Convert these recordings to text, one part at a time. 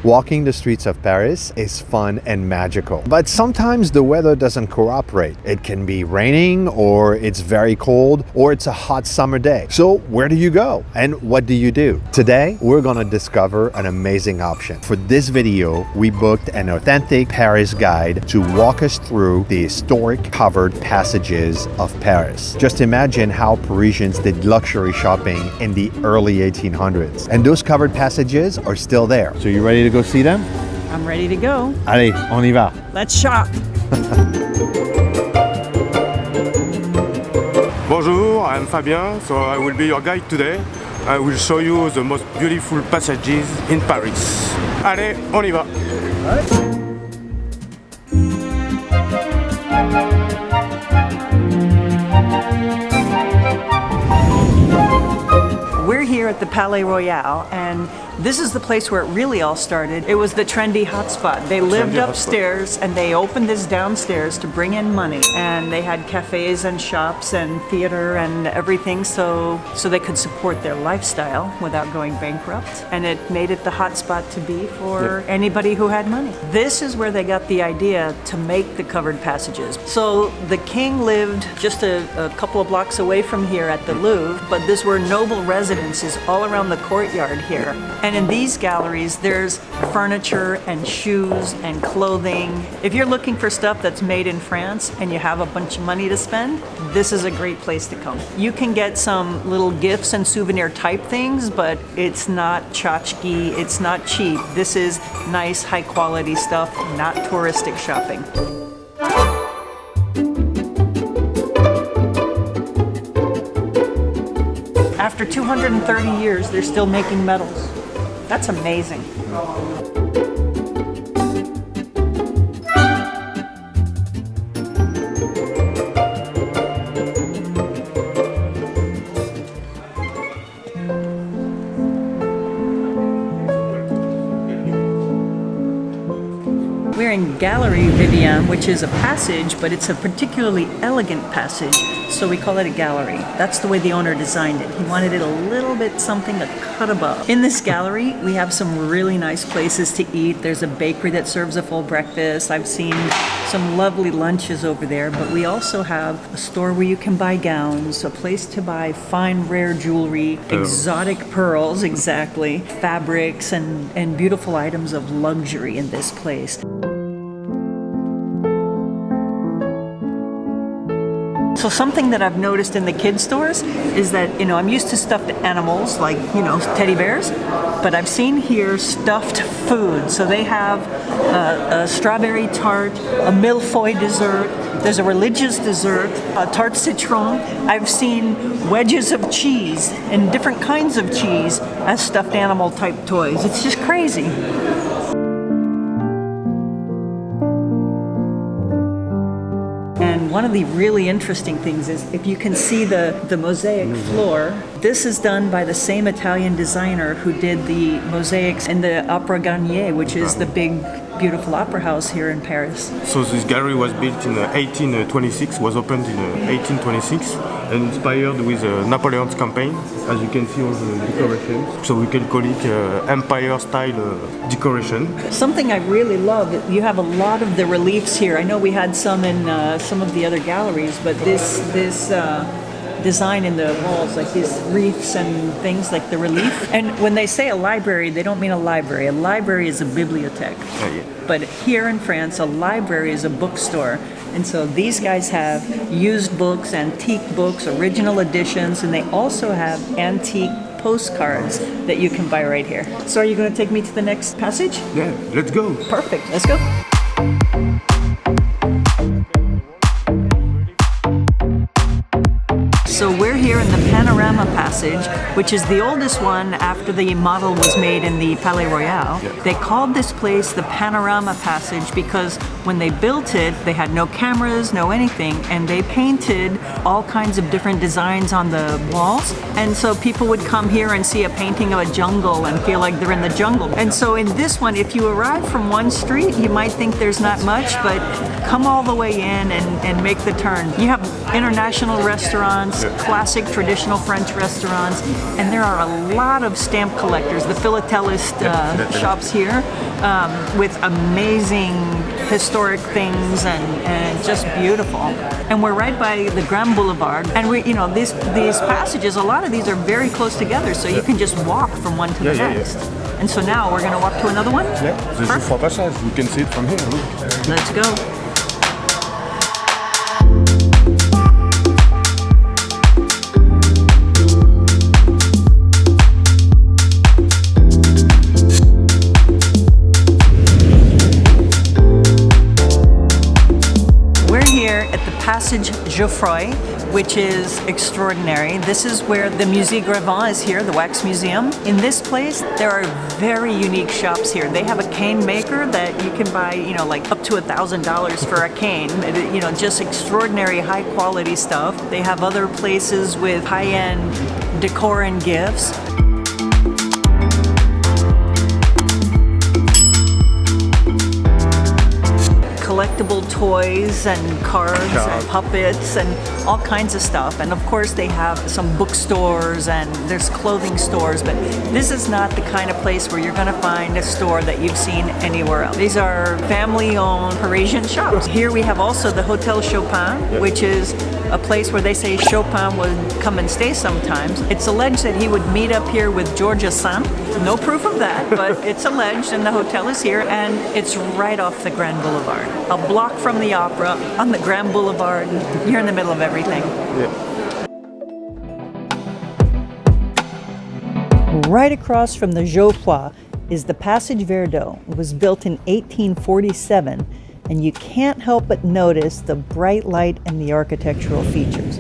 Walking the streets of Paris is fun and magical, but sometimes the weather doesn't cooperate. It can be raining, or it's very cold, or it's a hot summer day. So where do you go and what do you do? Today, we're gonna discover an amazing option. For this video, we booked an authentic Paris guide to walk us through the historic covered passages of Paris. Just imagine how Parisians did luxury shopping in the early 1800s. And those covered passages are still there. So you ready to go see them? I'm ready to go. Allez, on y va. Let's shop. Bonjour, I'm Fabien, so I will be your guide today. I will show you the most beautiful passages in Paris. Allez, on y va. We're here at the Palais Royal, and this is the place where it really all started. It was the trendy hotspot. They lived upstairs and they opened this downstairs to bring in money. And they had cafes and shops and theater and everything so they could support their lifestyle without going bankrupt. And it made it the hotspot to be for anybody who had money. This is where they got the idea to make the covered passages. So the king lived just a couple of blocks away from here at the Louvre, but these were noble residences all around the courtyard here. And in these galleries, there's furniture and shoes and clothing. If you're looking for stuff that's made in France and you have a bunch of money to spend, this is a great place to come. You can get some little gifts and souvenir type things, but it's not tchotchke, it's not cheap. This is nice, high quality stuff, not touristic shopping. After 230 years, they're still making medals. That's amazing. We're in Galerie Vivienne, which is a passage, but it's a particularly elegant passage, so we call it a gallery. That's the way the owner designed it. He wanted it a little bit something a cut above. In this gallery, we have some really nice places to eat. There's a bakery that serves a full breakfast. I've seen some lovely lunches over there, but we also have a store where you can buy gowns, a place to buy fine, rare jewelry, exotic pearls, exactly, fabrics, and beautiful items of luxury in this place. So something that I've noticed in the kids stores is that, I'm used to stuffed animals like, teddy bears, but I've seen here stuffed food. So they have a strawberry tart, a millefeuille dessert, there's a religious dessert, a tarte citron. I've seen wedges of cheese and different kinds of cheese as stuffed animal type toys. It's just crazy. One of the really interesting things is if you can see the mosaic floor, this is done by the same Italian designer who did the mosaics in the Opera Garnier, which is the big, beautiful opera house here in Paris. So this gallery was built in 1826, was opened in 1826, and inspired with Napoleon's campaign, as you can see all the decorations. So we can call it empire-style decoration. Something I really love, you have a lot of the reliefs here. I know we had some in some of the other galleries, but this design in the walls, like these reefs and things like the relief. And when they say a library, they don't mean a library. A library is a bibliothèque. But here in France, a library is a bookstore. And so these guys have used books, antique books, original editions, and they also have antique postcards that you can buy right here. So are you going to take me to the next passage? Yeah, let's go. Perfect, let's go. So we're here in the Panorama Passage, which is the oldest one after the model was made in the Palais Royal. Yeah. They called this place the Panorama Passage because when they built it, they had no cameras, no anything, and they painted all kinds of different designs on the walls. And so people would come here and see a painting of a jungle and feel like they're in the jungle. And so in this one, if you arrive from one street, you might think there's not much, but come all the way in and make the turn. You have international restaurants, classic traditional French restaurants, restaurants, and there are a lot of stamp collectors, the philatelist shops here, with amazing historic things and just beautiful. And we're right by the Grand Boulevard, and these passages, a lot of these are very close together, so you can just walk from one to the next. And so now we're going to walk to another one? Yeah, the Jouffroy Passage. You can see it from here. Look. Let's go. Passage Jouffroy, which is extraordinary. This is where the Musée Grévin is here, the wax museum. In this place, there are very unique shops here. They have a cane maker that you can buy, like up to $1,000 for a cane. Just extraordinary high quality stuff. They have other places with high-end decor and gifts. Collectible toys and cars and puppets and all kinds of stuff. And of course they have some bookstores and there's clothing stores, but this is not the kind of place where you're going to find a store that you've seen anywhere else. These are family-owned Parisian shops. Here we have also the Hotel Chopin, which is a place where they say Chopin would come and stay sometimes. It's alleged that he would meet up here with Georgia Sand. No proof of that, but it's alleged, and the hotel is here, and it's right off the Grand Boulevard. A block from the opera, on the Grand Boulevard. You're in the middle of everything. Right across from the Jouffroy is the Passage Verdeau. It was built in 1847, and you can't help but notice the bright light and the architectural features.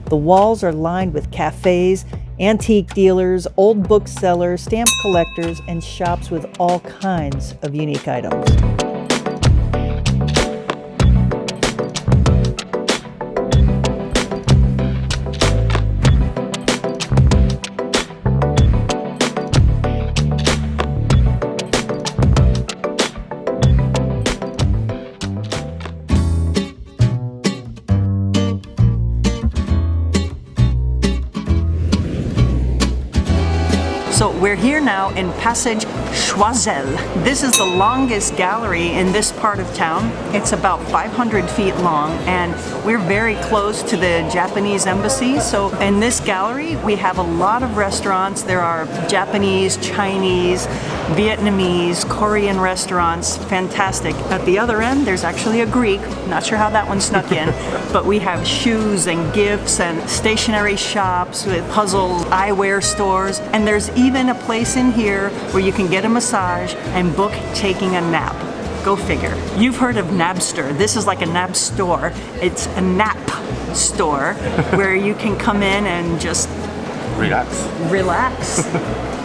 The walls are lined with cafes, antique dealers, old booksellers, stamp collectors, and shops with all kinds of unique items. So we're here now in Passage Schweizel. This is the longest gallery in this part of town. It's about 500 feet long, and we're very close to the Japanese embassy. So in this gallery, we have a lot of restaurants. There are Japanese, Chinese, Vietnamese, Korean restaurants. Fantastic. At the other end, there's actually a Greek. Not sure how that one snuck in, but we have shoes and gifts and stationery shops with puzzles, eyewear stores, and there's even a place in here where you can get a massage and book taking a nap. Go figure. You've heard of Napster. This is like a nap store. It's a nap store where you can come in and just relax,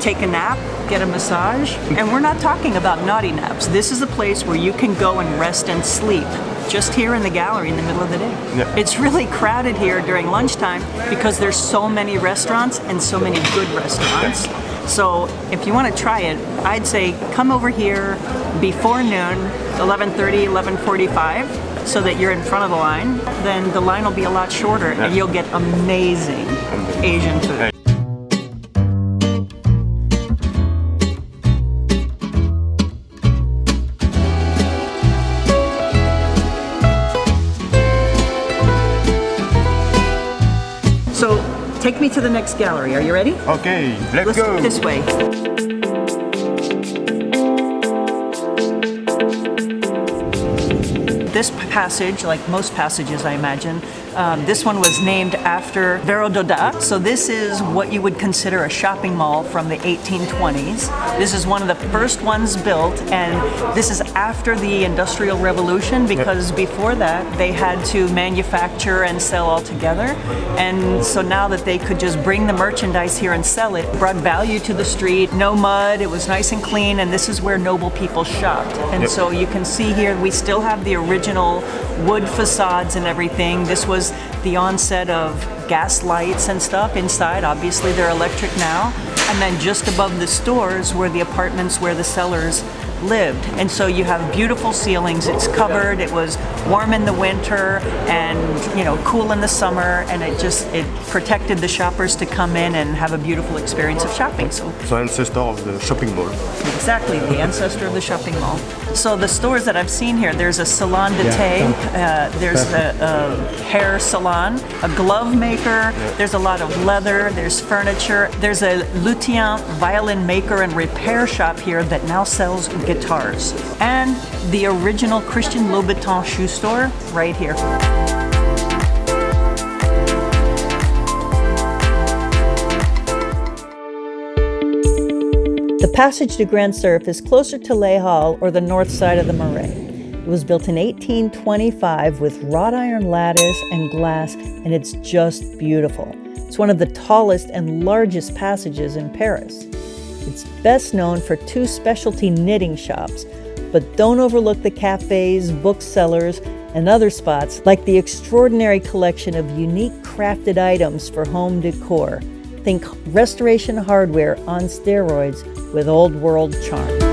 take a nap, get a massage. And we're not talking about naughty naps. This is a place where you can go and rest and sleep just here in the gallery in the middle of the day. Yeah. It's really crowded here during lunchtime because there's so many restaurants and so many good restaurants. So if you want to try it, I'd say come over here before noon, 11:30, 11:45, so that you're in front of the line. Then the line will be a lot shorter and you'll get amazing Asian food. So take me to the next gallery. Are you ready? Okay, let's go. This way. This passage, like most passages I imagine, this one was named after Vero-Dodat. So this is what you would consider a shopping mall from the 1820s. This is one of the first ones built, and this is after the Industrial Revolution because before that they had to manufacture and sell all together. And so now that they could just bring the merchandise here and sell it, brought value to the street, no mud, it was nice and clean, and this is where noble people shopped. And so you can see here we still have the original wood facades and everything. This was the onset of gas lights and stuff inside. Obviously they're electric now. And then just above the stores were the apartments where the sellers lived. And so you have beautiful ceilings, it's covered, it was warm in the winter and cool in the summer, and it protected the shoppers to come in and have a beautiful experience of shopping. So ancestor of the shopping mall. Exactly, the ancestor of the shopping mall. So the stores that I've seen here, there's a salon de thé, there's a hair salon, a glove maker, there's a lot of leather, there's furniture, there's a luthier violin maker and repair shop here that now sells guitars. And the original Christian Louboutin shoe store right here. The Passage du Grand Cerf is closer to Les Halles, or the north side of the Marais. It was built in 1825 with wrought iron lattice and glass, and it's just beautiful. It's one of the tallest and largest passages in Paris. It's best known for 2 specialty knitting shops, but don't overlook the cafes, booksellers, and other spots like the extraordinary collection of unique crafted items for home decor. Think restoration hardware on steroids with old world charm.